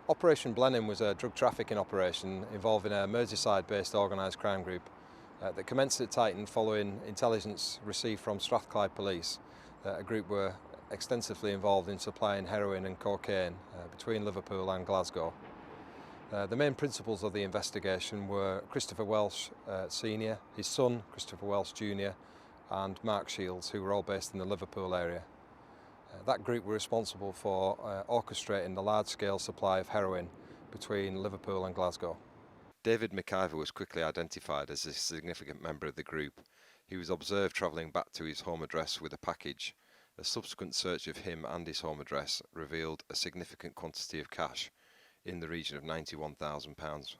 Operation Blenheim was a drug trafficking operation involving a Merseyside-based organised crime group that commenced at Tighton following intelligence received from Strathclyde Police that a group were extensively involved in supplying heroin and cocaine between Liverpool and Glasgow. The main principals of the investigation were Christopher Welsh Sr., his son Christopher Welsh Jr. and Mark Shields, who were all based in the Liverpool area. That group were responsible for orchestrating the large-scale supply of heroin between Liverpool and Glasgow. David McIver was quickly identified as a significant member of the group. He was observed travelling back to his home address with a package. A subsequent search of him and his home address revealed a significant quantity of cash in the region of £91,000,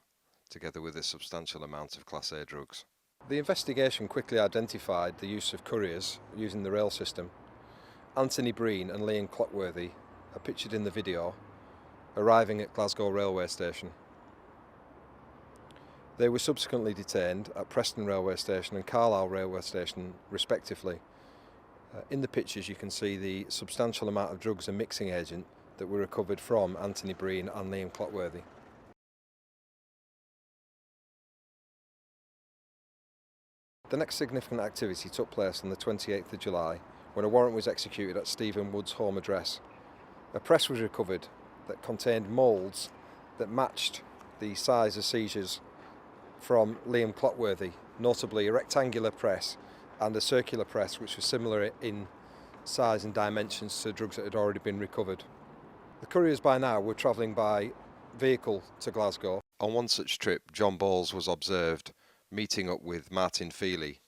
together with a substantial amount of Class A drugs. The investigation quickly identified the use of couriers using the rail system. Anthony Breen and Liam Clockworthy are pictured in the video, arriving at Glasgow railway station. They were subsequently detained at Preston railway station and Carlisle railway station respectively. In the pictures you can see the substantial amount of drugs and mixing agent that were recovered from Anthony Breen and Liam Clockworthy. The next significant activity took place on the 28th of July when a warrant was executed at Stephen Wood's home address. A press was recovered that contained moulds that matched the size of seizures from Liam Clockworthy, notably a rectangular press and a circular press which was similar in size and dimensions to drugs that had already been recovered. The couriers by now were travelling by vehicle to Glasgow. On one such trip, John Bowles was observed meeting up with Martin Feely,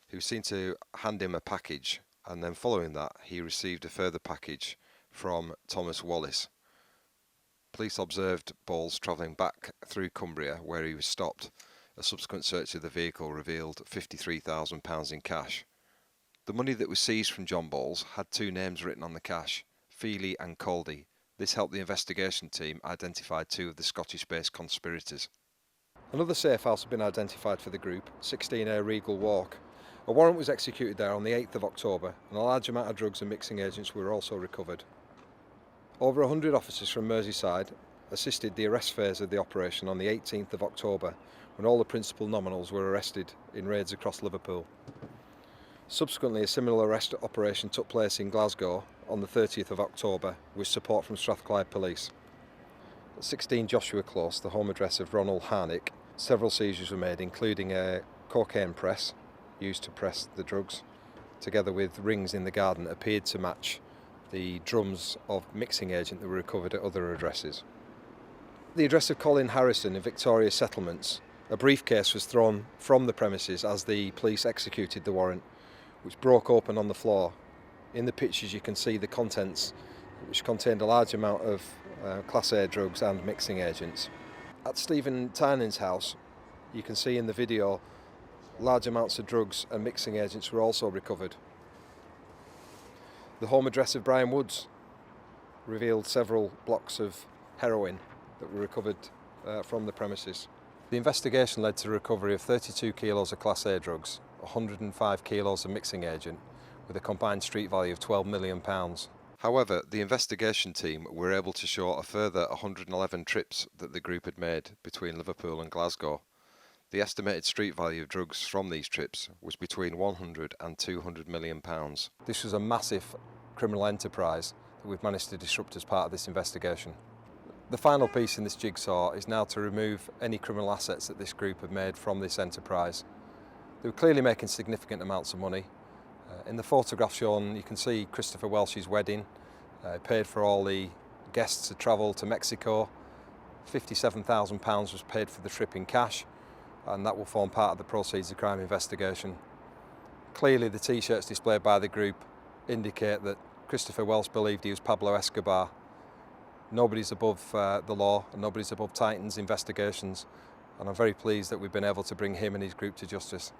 who seemed to hand him a package, and then following that he received a further package from Thomas Wallace. Police observed Bowles travelling back through Cumbria where he was stopped. A subsequent search of the vehicle revealed £53,000 in cash. The money that was seized from John Bowles had two names written on the cash, Feely and Caldy. This helped the investigation team identify two of the Scottish-based conspirators. Another safe house had been identified for the group, 16A Regal Walk. A warrant was executed there on the 8th of October and a large amount of drugs and mixing agents were also recovered. Over 100 officers from Merseyside assisted the arrest phase of the operation on the 18th of October when all the principal nominals were arrested in raids across Liverpool. Subsequently, a similar arrest operation took place in Glasgow on the 30th of October with support from Strathclyde Police. At 16 Joshua Close, the home address of Ronald Harnick, several seizures were made, including a cocaine press used to press the drugs, together with rings in the garden that appeared to match the drums of mixing agent that were recovered at other addresses. The address of Colin Harrison in Victoria Settlements, a briefcase was thrown from the premises as the police executed the warrant, which broke open on the floor. In the pictures you can see the contents, which contained a large amount of Class A drugs and mixing agents. At Stephen Tynan's house, you can see in the video large amounts of drugs and mixing agents were also recovered. The home address of Brian Woods revealed several blocks of heroin that were recovered from the premises. The investigation led to the recovery of 32 kilos of Class A drugs, 105 kilos of mixing agent, with a combined street value of £12 million. However, the investigation team were able to show a further 111 trips that the group had made between Liverpool and Glasgow. The estimated street value of drugs from these trips was between £100 and £200 million. This was a massive criminal enterprise that we've managed to disrupt as part of this investigation. The final piece in this jigsaw is now to remove any criminal assets that this group have made from this enterprise. They were clearly making significant amounts of money. In the photograph shown you can see Christopher Welsh's wedding. He paid for all the guests to travel to Mexico. £57,000 was paid for the trip in cash, and that will form part of the proceeds of the crime investigation. Clearly the t-shirts displayed by the group indicate that Christopher Welsh believed he was Pablo Escobar. Nobody's above the law and nobody's above Tighton's investigations, and I'm very pleased that we've been able to bring him and his group to justice.